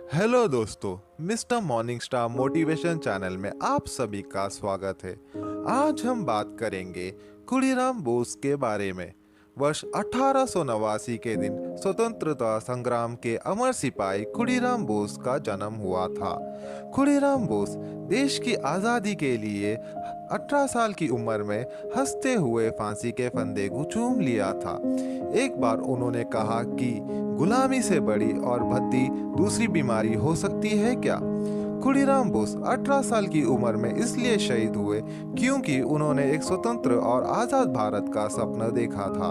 Hello दोस्तों, mister morning star motivation channel में आप सभी का स्वागत है। आज हम बात करेंगे खुदीराम बोस के बारे में। वर्ष 1889 के दिन स्वतंत्रता संग्राम के अमर सिपाही खुदीराम बोस का जन्म हुआ था। खुदीराम बोस देश की आज़ादी के लिए 18 साल की उम्र में हंसते हुए फांसी के फंदे को चूम लिया था। एक बार उन्होंने कहा कि गुलामी से बड़ी और भद्दी दूसरी बीमारी हो सकती है क्या। खुदीराम बोस 18 साल की उम्र में इसलिए शहीद हुए क्योंकि उन्होंने एक स्वतंत्र और आज़ाद भारत का सपना देखा था।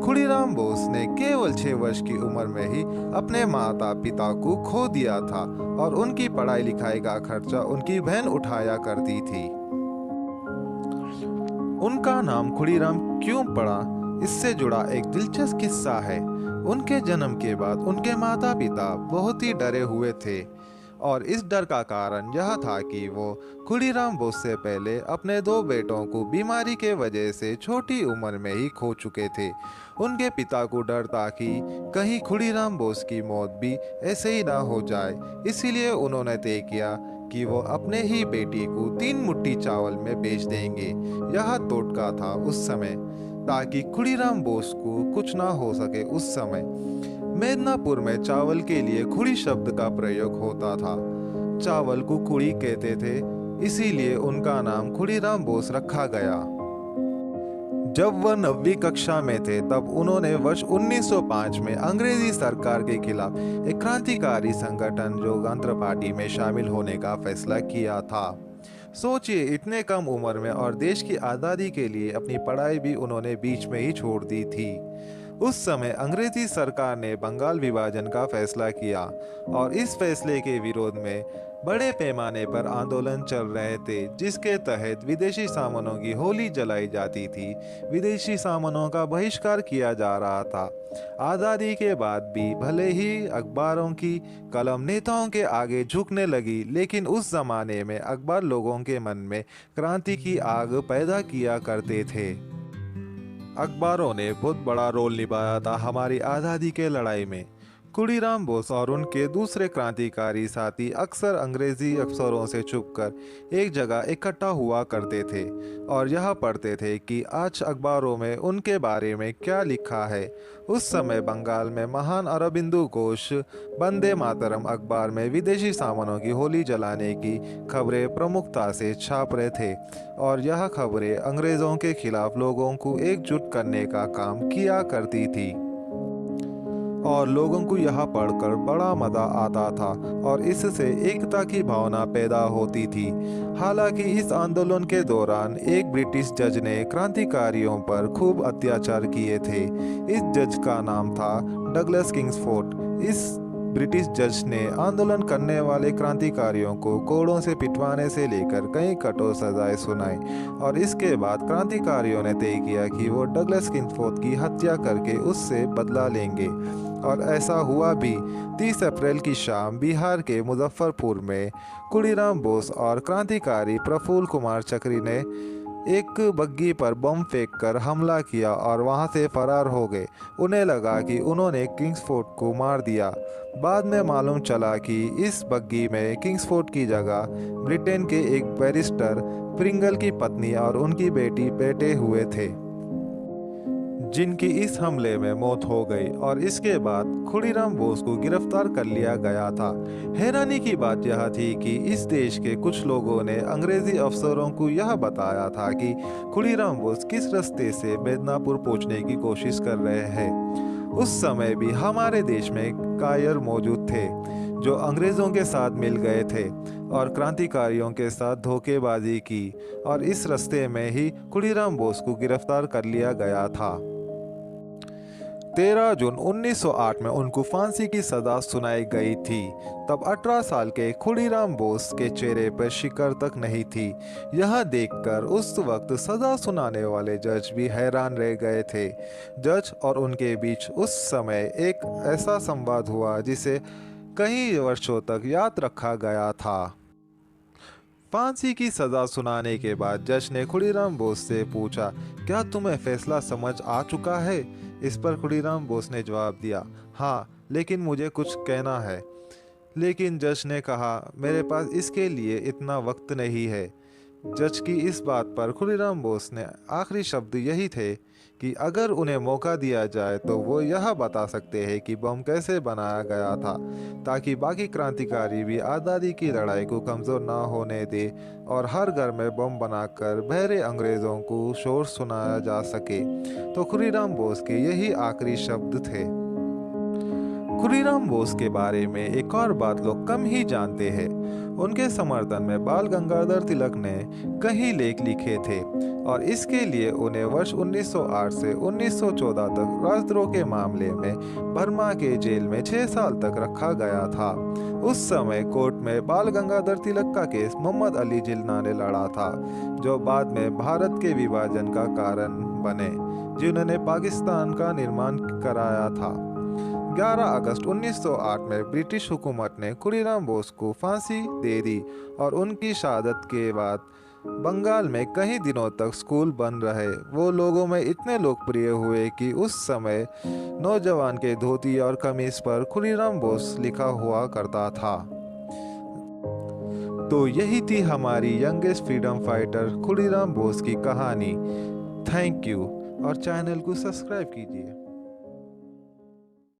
खुदीराम बोस ने केवल 6 वर्ष की उम्र में ही अपने माता पिता को खो दिया था और उनकी पढ़ाई लिखाई का खर्चा उनकी बहन उठाया करती थी। उनका नाम खुदीराम क्यों पड़ा, इससे जुड़ा एक दिलचस्प किस्सा है। उनके जन्म के बाद उनके माता पिता बहुत ही डरे हुए थे और इस डर का कारण यह था कि वो खुदीराम बोस से पहले अपने 2 बेटों को बीमारी के वजह से छोटी उम्र में ही खो चुके थे। उनके पिता को डर था कि कहीं खुदीराम बोस की मौत भी ऐसे ही ना हो जाए, इसीलिए उन्होंने तय किया कि वो अपने ही बेटी को 3 मुट्ठी चावल में बेच देंगे। यह टोटका था उस समय, ताकि खुदीराम बोस को कुछ ना हो सके। उस समय मेदिनीपुर में चावल के लिए खुड़ी शब्द का प्रयोग होता था। चावल को खुड़ी कहते थे, इसीलिए उनका नाम खुदीराम बोस रखा गया। जब वह 9वीं कक्षा में थे तब उन्होंने वर्ष 1905 में अंग्रेजी सरकार के खिलाफ एक क्रांतिकारी संगठन जोगांतर पार्टी में शामिल होने का फैसला किया था। सोचिए, इतने कम उम्र में और देश की आज़ादी के लिए अपनी पढ़ाई भी उन्होंने बीच में ही छोड़ दी थी। उस समय अंग्रेजी सरकार ने बंगाल विभाजन का फैसला किया और इस फैसले के विरोध में बड़े पैमाने पर आंदोलन चल रहे थे, जिसके तहत विदेशी सामानों की होली जलाई जाती थी। विदेशी सामानों का बहिष्कार किया जा रहा था। आज़ादी के बाद भी भले ही अखबारों की कलम नेताओं के आगे झुकने लगी, लेकिन उस जमाने में अखबार लोगों के मन में क्रांति की आग पैदा किया करते थे। अखबारों ने बहुत बड़ा रोल निभाया था हमारी आज़ादी के लड़ाई में। खुदीराम बोस और उनके दूसरे क्रांतिकारी साथी अक्सर अंग्रेजी अफसरों से छुपकर एक जगह इकट्ठा हुआ करते थे और यह पढ़ते थे कि आज अखबारों में उनके बारे में क्या लिखा है। उस समय बंगाल में महान अरबिंदु घोष वंदे मातरम अखबार में विदेशी सामानों की होली जलाने की खबरें प्रमुखता से छाप रहे थे और यह खबरें अंग्रेज़ों के खिलाफ लोगों को एकजुट करने का काम किया करती थी और लोगों को यह पढ़कर बड़ा मज़ा आता था और इससे एकता की भावना पैदा होती थी। हालांकि इस आंदोलन के दौरान एक ब्रिटिश जज ने क्रांतिकारियों पर खूब अत्याचार किए थे। इस जज का नाम था डगलस किंग्सफोर्ड। इस ब्रिटिश जज ने आंदोलन करने वाले क्रांतिकारियों को कोड़ों से पिटवाने से लेकर कई कठोर सजाएं सुनाई और इसके बाद क्रांतिकारियों ने तय किया कि वो डगलस किंग्सफोर्ड की हत्या करके उससे बदला लेंगे और ऐसा हुआ भी। 30 अप्रैल की शाम बिहार के मुजफ्फरपुर में खुदीराम बोस और क्रांतिकारी प्रफुल्ल कुमार चक्री ने एक बग्गी पर बम फेंककर हमला किया और वहां से फरार हो गए। उन्हें लगा कि उन्होंने किंग्सफोर्ड को मार दिया। बाद में मालूम चला कि इस बग्गी में किंग्सफोर्ड की जगह ब्रिटेन के एक बैरिस्टर प्रिंगल की पत्नी और उनकी बेटी बैठे हुए थे, जिनकी इस हमले में मौत हो गई और इसके बाद खुदीराम बोस को गिरफ्तार कर लिया गया था। हैरानी की बात यह थी कि इस देश के कुछ लोगों ने अंग्रेजी अफसरों को यह बताया था कि खुदीराम बोस किस रास्ते से मेदिनीपुर पहुंचने की कोशिश कर रहे हैं। उस समय भी हमारे देश में कायर मौजूद थे जो अंग्रेज़ों के साथ मिल गए थे और क्रांतिकारियों के साथ धोखेबाजी की और इस रास्ते में ही खुदीराम बोस को गिरफ्तार कर लिया गया था। 13 जून 1908 में उनको फांसी की सजा सुनाई गई थी। तब 18 साल के खुदीराम बोस के चेहरे पर शिकन तक नहीं थी। यह देखकर उस वक्त सजा सुनाने वाले जज भी हैरान रह गए थे। जज और उनके बीच उस समय एक ऐसा संवाद हुआ जिसे कई वर्षों तक याद रखा गया था। फांसी की सजा सुनाने के बाद जज ने खुदीराम बोस से पूछा, क्या तुम्हें फैसला समझ आ चुका है? इस पर खुदीराम बोस ने जवाब दिया, हाँ, लेकिन मुझे कुछ कहना है। लेकिन जज ने कहा, मेरे पास इसके लिए इतना वक्त नहीं है। जज की इस बात पर खुदीराम बोस ने आखिरी शब्द यही थे कि अगर उन्हें मौका दिया जाए तो वो यह बता सकते हैं कि बम कैसे बनाया गया था, ताकि बाकी क्रांतिकारी भी आज़ादी की लड़ाई को कमज़ोर ना होने दे और हर घर में बम बनाकर बहरे अंग्रेज़ों को शोर सुनाया जा सके। तो खुदीराम बोस के यही आखिरी शब्द थे। खुदीराम बोस के बारे में एक और बात लोग कम ही जानते हैं। उनके समर्थन में बाल गंगाधर तिलक ने कई लेख लिखे थे और इसके लिए उन्हें वर्ष 1908 से 1914 तक राजद्रोह के मामले में बर्मा के जेल में 6 साल तक रखा गया था। उस समय कोर्ट में बाल गंगाधर तिलक का केस मोहम्मद अली जिन्ना ने लड़ा था, जो बाद में भारत के विभाजन का कारण बने, जिन्होंने पाकिस्तान का निर्माण कराया था। 11 अगस्त 1908 में ब्रिटिश हुकूमत ने खुदीराम बोस को फांसी दे दी और उनकी शहादत के बाद बंगाल में कई दिनों तक स्कूल बंद रहे। वो लोगों में इतने लोकप्रिय हुए कि उस समय नौजवान के धोती और कमीज पर खुदीराम बोस लिखा हुआ करता था। तो यही थी हमारी youngest freedom fighter Khudiram Bose की कहानी। थैंक यू और चैनल को सब्सक्राइब कीजिए।